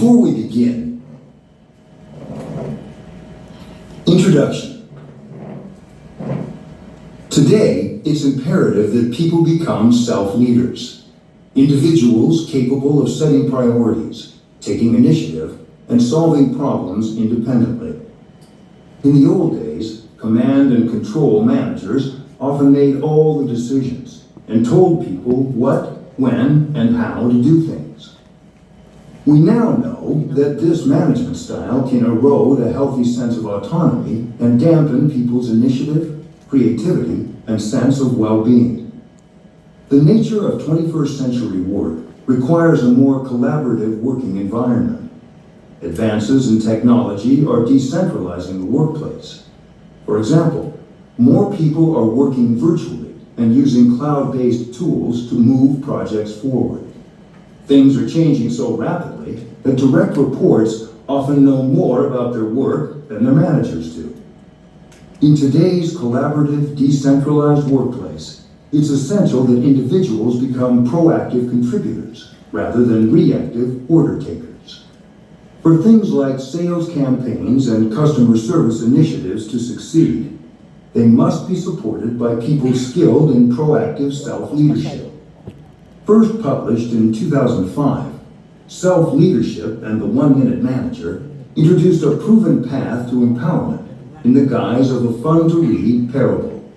Before we begin, introduction. Today, it's imperative that people become self-leaders, individuals capable of setting priorities, taking initiative, and solving problems independently. In the old days, command and control managers often made all the decisions and told people what, when, and how to do things. We now know that this management style can erode a healthy sense of autonomy and dampen people's initiative, creativity, and sense of well-being. The nature of 21st century work requires a more collaborative working environment. Advances in technology are decentralizing the workplace. For example, more people are working virtually and using cloud-based tools to move projects forward. Things are changing so rapidly that direct reports often know more about their work than their managers do. In today's collaborative, decentralized workplace, it's essential that individuals become proactive contributors rather than reactive order takers. For things like sales campaigns and customer service initiatives to succeed, they must be supported by people skilled in proactive self-leadership. First published in 2005, Self-Leadership and the One-Minute Manager introduced a proven path to empowerment in the guise of a fun-to-read parable.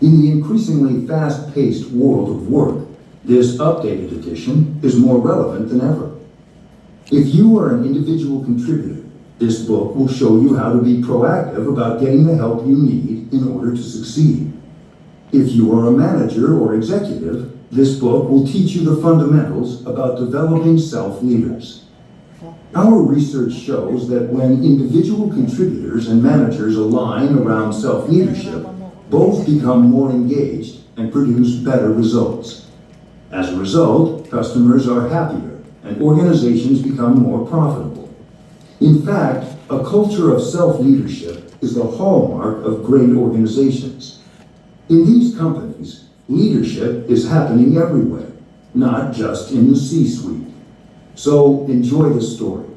In the increasingly fast-paced world of work, this updated edition is more relevant than ever. If you are an individual contributor, this book will show you how to be proactive about getting the help you need in order to succeed. If you are a manager or executive, this book will teach you the fundamentals about developing self-leaders. Our research shows that when individual contributors and managers align around self-leadership, both become more engaged and produce better results. As a result, customers are happier and organizations become more profitable. In fact, a culture of self-leadership is the hallmark of great organizations. In these companies, leadership is happening everywhere, not just in the C-suite. So enjoy the story.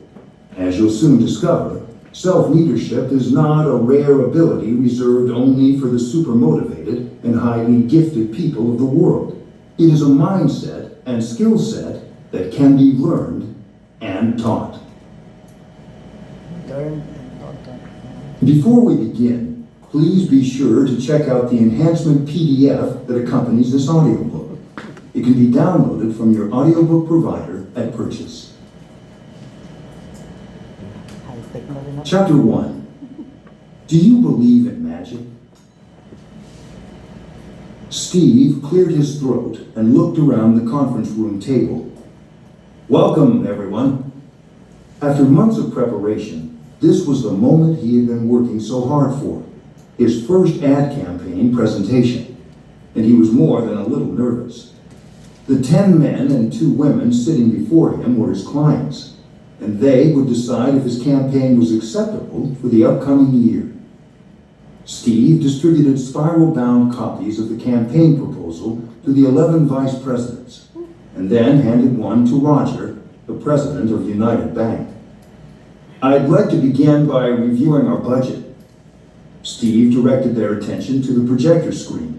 As you'll soon discover, self-leadership is not a rare ability reserved only for the super-motivated and highly gifted people of the world. It is a mindset and skill set that can be learned and taught. Before we begin, please be sure to check out the enhancement PDF that accompanies this audiobook. It can be downloaded from your audiobook provider at purchase. Chapter 1. Do you believe in magic? Steve cleared his throat and looked around the conference room table. Welcome, everyone. After months of preparation, this was the moment he had been working so hard for. His first ad campaign presentation, and he was more than a little nervous. The 10 men and 2 women sitting before him were his clients, and they would decide if his campaign was acceptable for the upcoming year. Steve distributed spiral-bound copies of the campaign proposal to the 11 vice presidents, and then handed one to Roger, the president of United Bank. I'd like to begin by reviewing our budget. Steve directed their attention to the projector screen,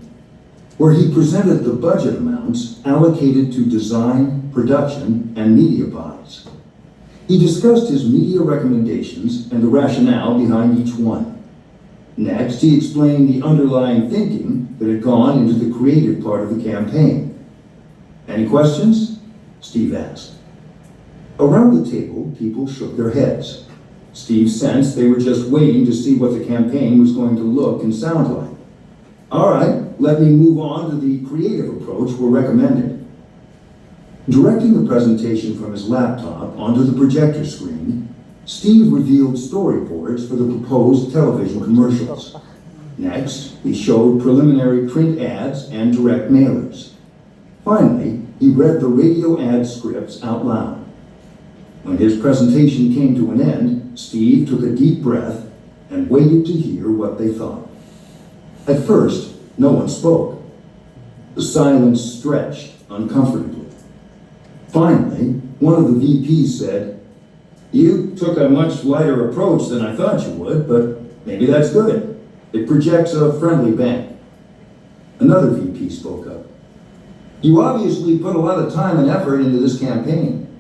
where he presented the budget amounts allocated to design, production, and media buys. He discussed his media recommendations and the rationale behind each one. Next, he explained the underlying thinking that had gone into the creative part of the campaign. Any questions? Steve asked. Around the table, people shook their heads. Steve sensed they were just waiting to see what the campaign was going to look and sound like. All right, let me move on to the creative approach we're recommending. Directing the presentation from his laptop onto the projector screen, Steve revealed storyboards for the proposed television commercials. Next, he showed preliminary print ads and direct mailers. Finally, he read the radio ad scripts out loud. When his presentation came to an end, Steve took a deep breath and waited to hear what they thought. At first, no one spoke. The silence stretched uncomfortably. Finally, one of the VPs said, You took a much lighter approach than I thought you would, but maybe that's good. It projects a friendly bank. Another VP spoke up. You obviously put a lot of time and effort into this campaign.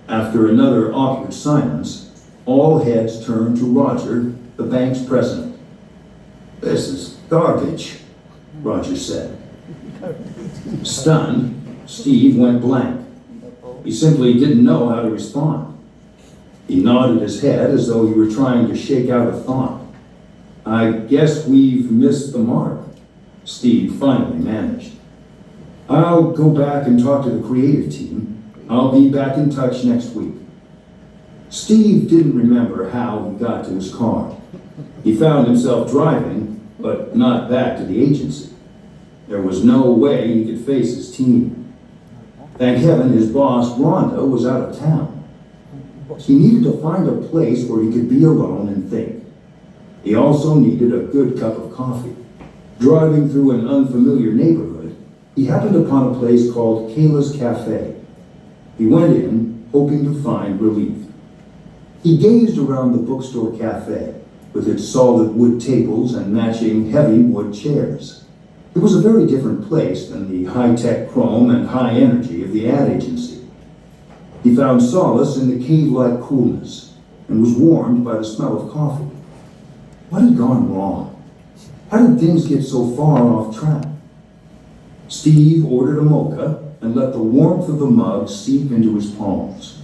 After another awkward silence, all heads turned to Roger, the bank's president. This is garbage, Roger said. Stunned, Steve went blank. He simply didn't know how to respond. He nodded his head as though he were trying to shake out a thought. I guess we've missed the mark, Steve finally managed. I'll go back and talk to the creative team. I'll be back in touch next week. Steve didn't remember how he got to his car. He found himself driving, but not back to the agency. There was no way he could face his team. Thank heaven his boss, Rhonda, was out of town. He needed to find a place where he could be alone and think. He also needed a good cup of coffee. Driving through an unfamiliar neighborhood, he happened upon a place called Kayla's Cafe. He went in, hoping to find relief. He gazed around the bookstore cafe, with its solid wood tables and matching heavy wood chairs. It was a very different place than the high-tech chrome and high energy of the ad agency. He found solace in the cave-like coolness and was warmed by the smell of coffee. What had gone wrong? How did things get so far off track? Steve ordered a mocha and let the warmth of the mug seep into his palms.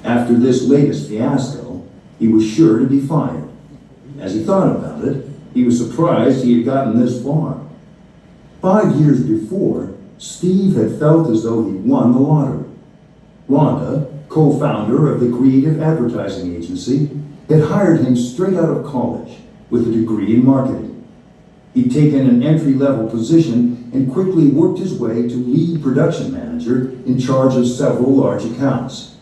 After this latest fiasco, he was sure to be fired. As he thought about it, he was surprised he had gotten this far. 5 years before, Steve had felt as though he'd won the lottery. Rhonda, co-founder of the creative advertising agency, had hired him straight out of college with a degree in marketing. He'd taken an entry-level position and quickly worked his way to lead production manager in charge of several large accounts.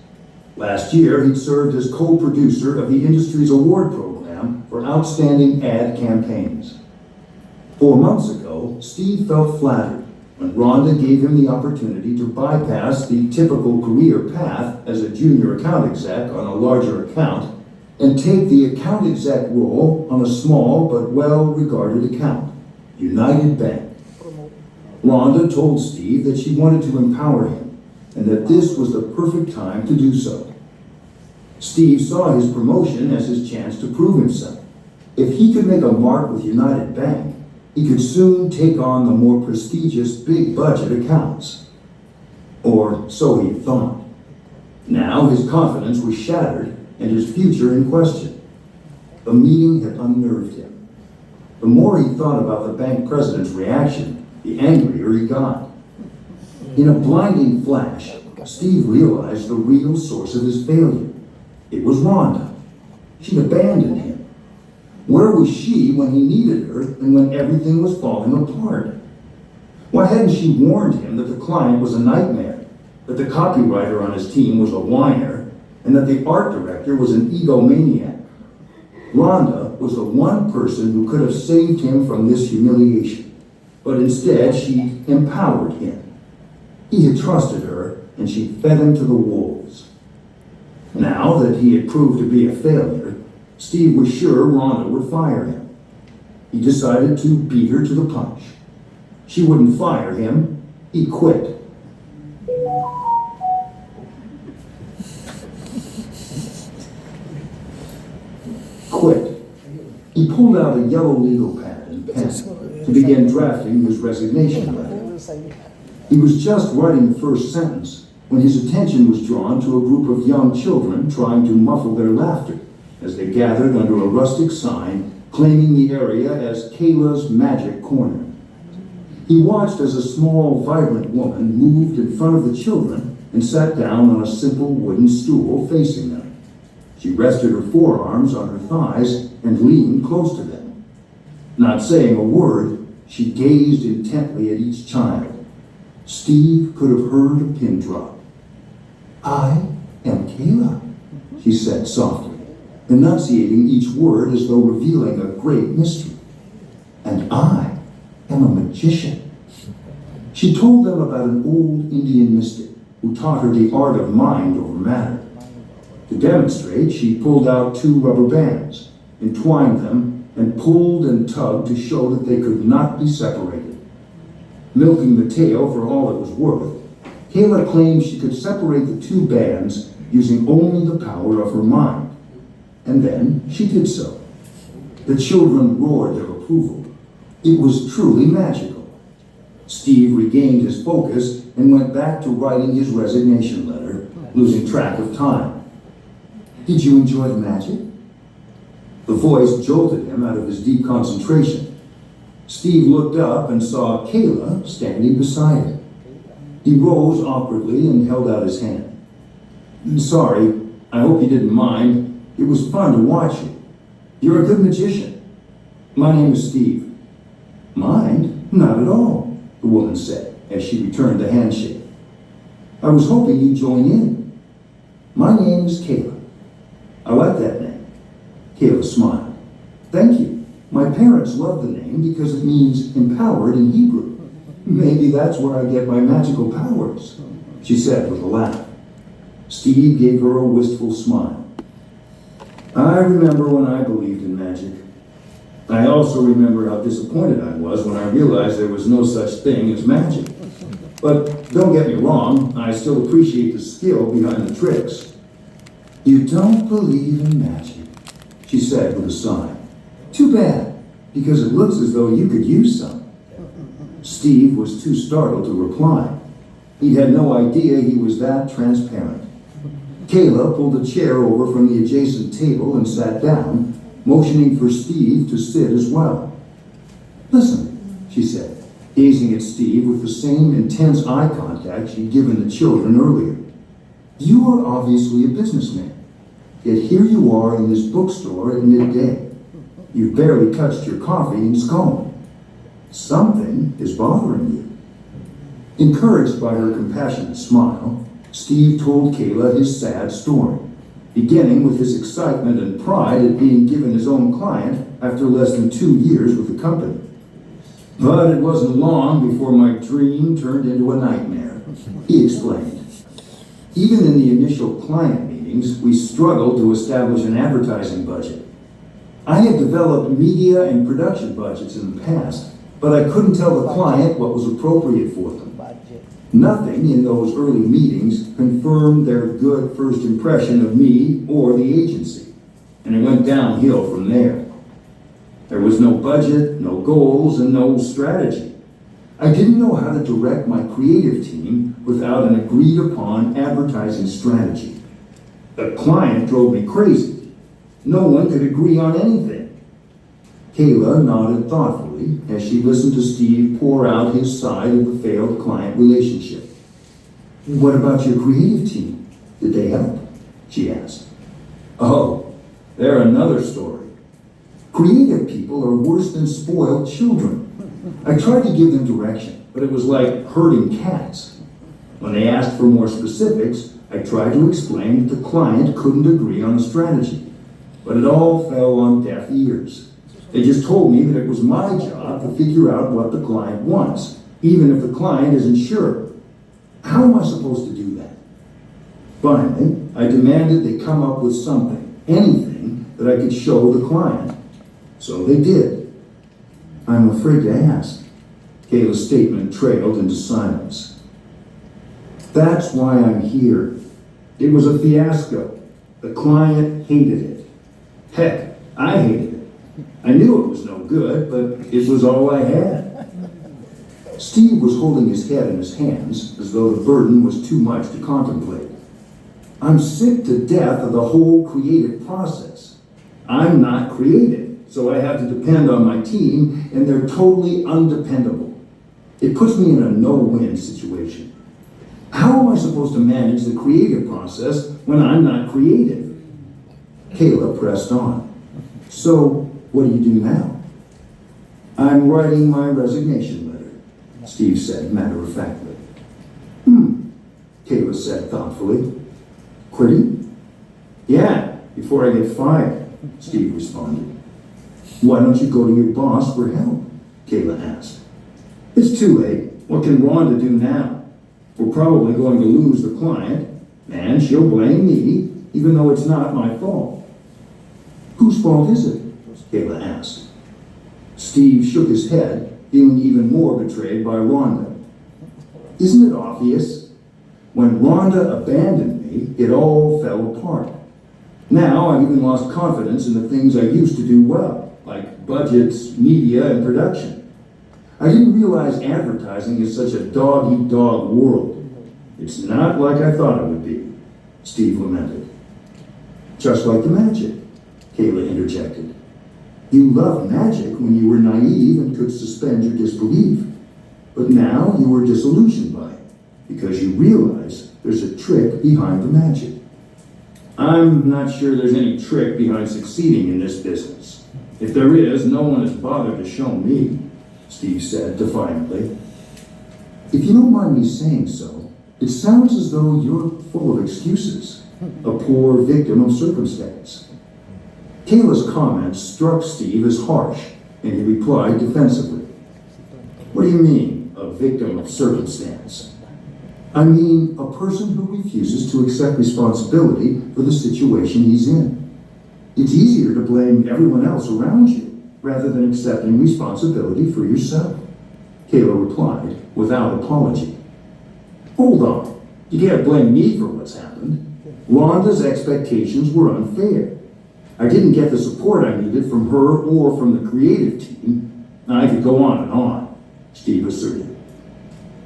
Last year, he'd served as co-producer of the industry's award program for outstanding ad campaigns. 4 months ago, Steve felt flattered when Rhonda gave him the opportunity to bypass the typical career path as a junior account exec on a larger account and take the account exec role on a small but well-regarded account, United Bank. Rhonda told Steve that she wanted to empower him and that this was the perfect time to do so. Steve saw his promotion as his chance to prove himself. If he could make a mark with United Bank, he could soon take on the more prestigious big budget accounts. Or so he thought. Now his confidence was shattered and his future in question. The meeting had unnerved him. The more he thought about the bank president's reaction, the angrier he got. In a blinding flash, Steve realized the real source of his failure. It was Rhonda. She'd abandoned him. Where was she when he needed her and when everything was falling apart? Why hadn't she warned him that the client was a nightmare, that the copywriter on his team was a whiner, and that the art director was an egomaniac? Rhonda was the one person who could have saved him from this humiliation, but instead she empowered him. He had trusted her, and she fed him to the wolves. Now that he had proved to be a failure, Steve was sure Rhonda would fire him. He decided to beat her to the punch. She wouldn't fire him. He quit. Quit. He pulled out a yellow legal pad and pen to begin drafting his resignation letter. He was just writing the first sentence when his attention was drawn to a group of young children trying to muffle their laughter as they gathered under a rustic sign claiming the area as Kayla's Magic Corner. He watched as a small, vibrant woman moved in front of the children and sat down on a simple wooden stool facing them. She rested her forearms on her thighs and leaned close to them. Not saying a word, she gazed intently at each child. Steve could have heard a pin drop. "I am Kayla," she said softly, enunciating each word as though revealing a great mystery. "And I am a magician." She told them about an old Indian mystic who taught her the art of mind over matter. To demonstrate, she pulled out 2 rubber bands, entwined them, and pulled and tugged to show that they could not be separated. Milking the tale for all it was worth, Kayla claimed she could separate the 2 bands using only the power of her mind. And then she did so. The children roared their approval. It was truly magical. Steve regained his focus and went back to writing his resignation letter, losing track of time. Did you enjoy the magic? The voice jolted him out of his deep concentration. Steve looked up and saw Kayla standing beside him. He rose awkwardly and held out his hand. Sorry, I hope you didn't mind. It was fun to watch you. You're a good magician. My name is Steve. Mind? Not at all, the woman said as she returned the handshake. I was hoping you'd join in. My name is Kayla. I like that name. Kayla smiled. Thank you. My parents love the name because it means empowered in Hebrew. Maybe that's where I get my magical powers, she said with a laugh. Steve gave her a wistful smile. I remember when I believed in magic. I also remember how disappointed I was when I realized there was no such thing as magic. But don't get me wrong, I still appreciate the skill behind the tricks. You don't believe in magic, she said with a sigh. Too bad, because it looks as though you could use some. Steve was too startled to reply. He had no idea he was that transparent. Kayla pulled a chair over from the adjacent table and sat down, motioning for Steve to sit as well. Listen, she said, gazing at Steve with the same intense eye contact she'd given the children earlier. You are obviously a businessman, yet here you are in this bookstore at midday. You've barely touched your coffee and scone. Something is bothering you. Encouraged by her compassionate smile, Steve told Kayla his sad story, beginning with his excitement and pride at being given his own client after less than 2 years with the company. But it wasn't long before my dream turned into a nightmare, he explained. Even in the initial client meetings, we struggled to establish an advertising budget. I had developed media and production budgets in the past, but I couldn't tell the client what was appropriate for them. Nothing in those early meetings confirmed their good first impression of me or the agency, and it went downhill from there. There was no budget, no goals, and no strategy. I didn't know how to direct my creative team without an agreed-upon advertising strategy. The client drove me crazy. No one could agree on anything. Kayla nodded thoughtfully as she listened to Steve pour out his side of the failed client relationship. What about your creative team? Did they help? She asked. Oh, they're another story. Creative people are worse than spoiled children. I tried to give them direction, but it was like herding cats. When they asked for more specifics, I tried to explain that the client couldn't agree on a strategy, but it all fell on deaf ears. They just told me that it was my job to figure out what the client wants, even if the client isn't sure. How am I supposed to do that? Finally, I demanded they come up with something, anything, that I could show the client. So they did. I'm afraid to ask. Kayla's statement trailed into silence. That's why I'm here. It was a fiasco. The client hated it. Heck, I hated it. I knew it was no good, but it was all I had. Steve was holding his head in his hands as though the burden was too much to contemplate. I'm sick to death of the whole creative process. I'm not creative, so I have to depend on my team, and they're totally undependable. It puts me in a no-win situation. How am I supposed to manage the creative process when I'm not creative? Kayla pressed on. So, what do you do now? I'm writing my resignation letter, Steve said matter-of-factly. Kayla said thoughtfully. Quitting? Yeah, before I get fired, Steve responded. Why don't you go to your boss for help? Kayla asked. It's too late. What can Rhonda do now? We're probably going to lose the client, and she'll blame me, even though it's not my fault. Whose fault is it? Kayla asked. Steve shook his head, feeling even more betrayed by Rhonda. Isn't it obvious? When Rhonda abandoned me, it all fell apart. Now I've even lost confidence in the things I used to do well, like budgets, media, and production. I didn't realize advertising is such a dog-eat-dog world. It's not like I thought it would be, Steve lamented. Just like the magic, Kayla interjected. You loved magic when you were naive and could suspend your disbelief. But now you were disillusioned by it, because you realize there's a trick behind the magic. I'm not sure there's any trick behind succeeding in this business. If there is, no one has bothered to show me, Steve said defiantly. If you don't mind me saying so, it sounds as though you're full of excuses, a poor victim of circumstance. Kayla's comments struck Steve as harsh, and he replied defensively. What do you mean, a victim of circumstance? I mean, a person who refuses to accept responsibility for the situation he's in. It's easier to blame everyone else around you, rather than accepting responsibility for yourself, Kayla replied, without apology. Hold on, you can't blame me for what's happened. Rhonda's expectations were unfair. I didn't get the support I needed from her or from the creative team. I could go on and on, Steve asserted.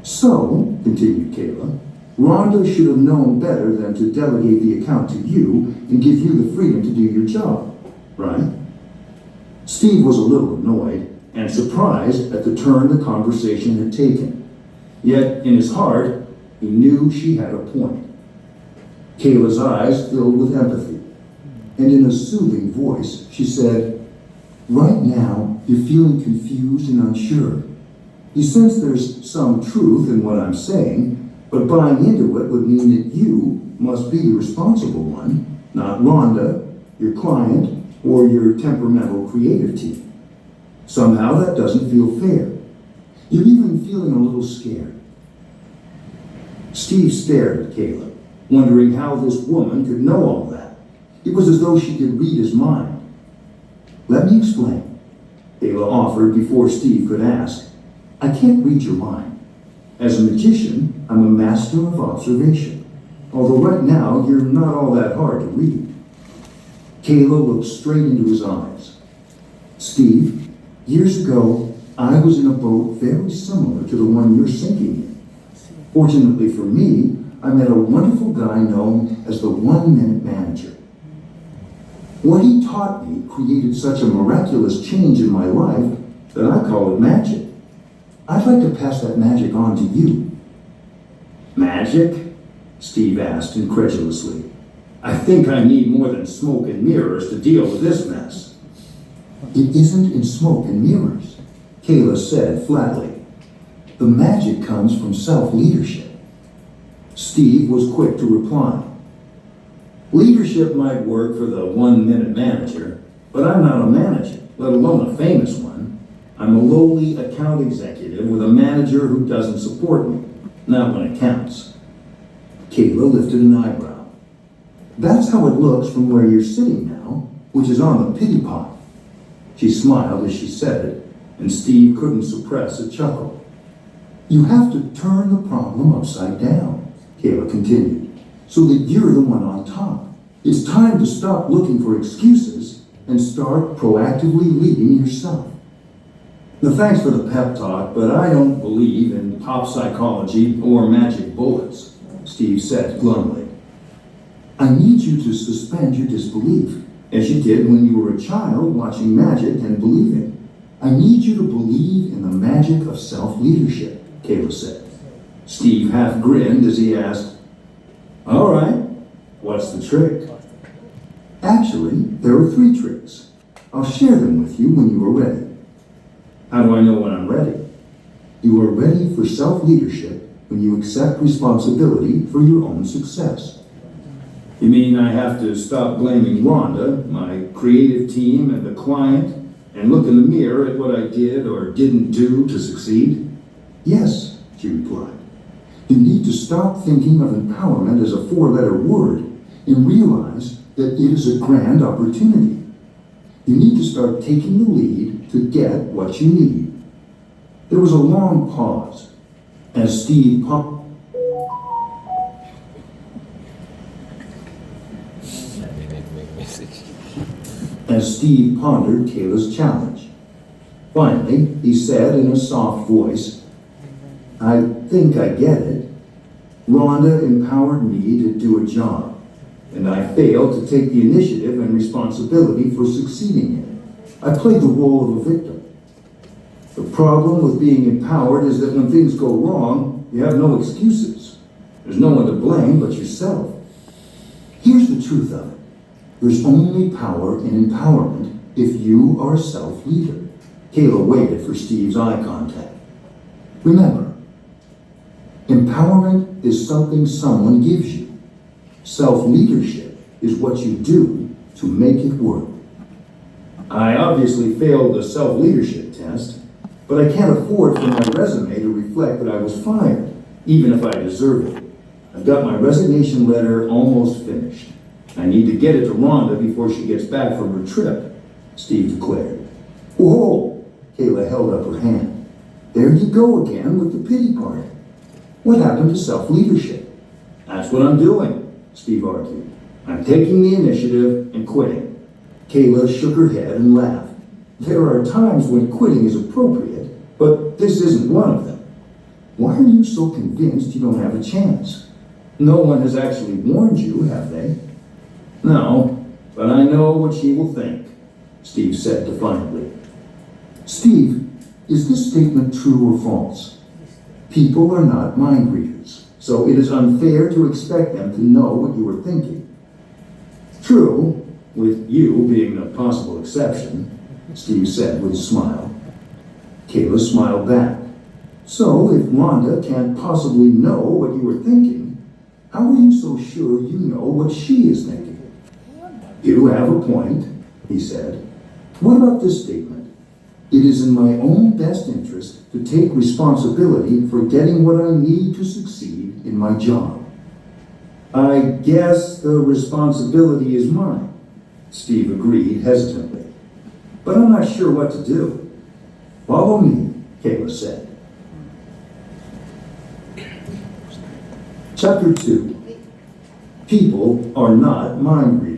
So, continued Kayla, Rhonda should have known better than to delegate the account to you and give you the freedom to do your job, right? Steve was a little annoyed and surprised at the turn the conversation had taken. Yet, in his heart, he knew she had a point. Kayla's eyes filled with empathy, and in a soothing voice, she said, right now, you're feeling confused and unsure. You sense there's some truth in what I'm saying, but buying into it would mean that you must be the responsible one, not Rhonda, your client, or your temperamental creative team. Somehow that doesn't feel fair. You're even feeling a little scared. Steve stared at Kayla, wondering how this woman could know all that. It was as though she could read his mind. Let me explain, Kayla offered before Steve could ask. I can't read your mind. As a magician, I'm a master of observation, although right now you're not all that hard to read. Kayla looked straight into his eyes. Steve, years ago, I was in a boat very similar to the one you're sinking in. Fortunately for me, I met a wonderful guy known as the 1 Minute Manager. What he taught me created such a miraculous change in my life that I call it magic. I'd like to pass that magic on to you. Magic? Steve asked incredulously. I think I need more than smoke and mirrors to deal with this mess. It isn't in smoke and mirrors, Kayla said flatly. The magic comes from self-leadership. Steve was quick to reply. Leadership might work for the 1 Minute Manager, but I'm not a manager, let alone a famous one. I'm a lowly account executive with a manager who doesn't support me, not when it counts. Kayla lifted an eyebrow. That's how it looks from where you're sitting now, which is on the pity pot. She smiled as she said it, and Steve couldn't suppress a chuckle. You have to turn the problem upside down, Kayla continued, so that you're the one on top. It's time to stop looking for excuses and start proactively leading yourself. Now, thanks for the pep talk, but I don't believe in pop psychology or magic bullets, Steve said glumly. I need you to suspend your disbelief, as you did when you were a child watching magic and believing. I need you to believe in the magic of self-leadership, Kayla said. Steve half grinned as he asked, all right, what's the trick? Actually, there are 3 tricks. I'll share them with you when you are ready. How do I know when I'm ready? You are ready for self-leadership when you accept responsibility for your own success. You mean I have to stop blaming Rhonda, my creative team, and the client, and look in the mirror at what I did or didn't do to succeed? Yes, she replied. You need to stop thinking of empowerment as a 4-letter word and realize that it is a grand opportunity. You need to start taking the lead to get what you need. There was a long pause as Steve pondered Kayla's challenge. Finally, he said in a soft voice, "I think I get it. Rhonda empowered me to do a job, and I failed to take the initiative and responsibility for succeeding in it. I played the role of a victim. The problem with being empowered is that when things go wrong, you have no excuses. There's no one to blame but yourself. Here's the truth of it. There's only power in empowerment if you are a self-leader." Kayla waited for Steve's eye contact. Remember, empowerment is something someone gives you. Self-leadership is what you do to make it work. I obviously failed the self-leadership test, but I can't afford for my resume to reflect that I was fired, even if I deserve it. I've got my resignation letter almost finished. I need to get it to Rhonda before she gets back from her trip, Steve declared. Whoa! Kayla held up her hand. There you go again with the pity party. What happened to self-leadership? That's what I'm doing, Steve argued. I'm taking the initiative and quitting. Kayla shook her head and laughed. There are times when quitting is appropriate, but this isn't one of them. Why are you so convinced you don't have a chance? No one has actually warned you, have they? No, but I know what she will think, Steve said defiantly. Steve, is this statement true or false? People are not mind readers, so it is unfair to expect them to know what you are thinking. True, with you being the possible exception, Steve said with a smile. Kayla smiled back. So if Rhonda can't possibly know what you are thinking, how are you so sure you know what she is thinking? You have a point, he said. What about this statement? It is in my own best interest to take responsibility for getting what I need to succeed in my job. I guess the responsibility is mine, Steve agreed hesitantly. But I'm not sure what to do. Follow me, Kayla said. Chapter 2. People are not mind readers.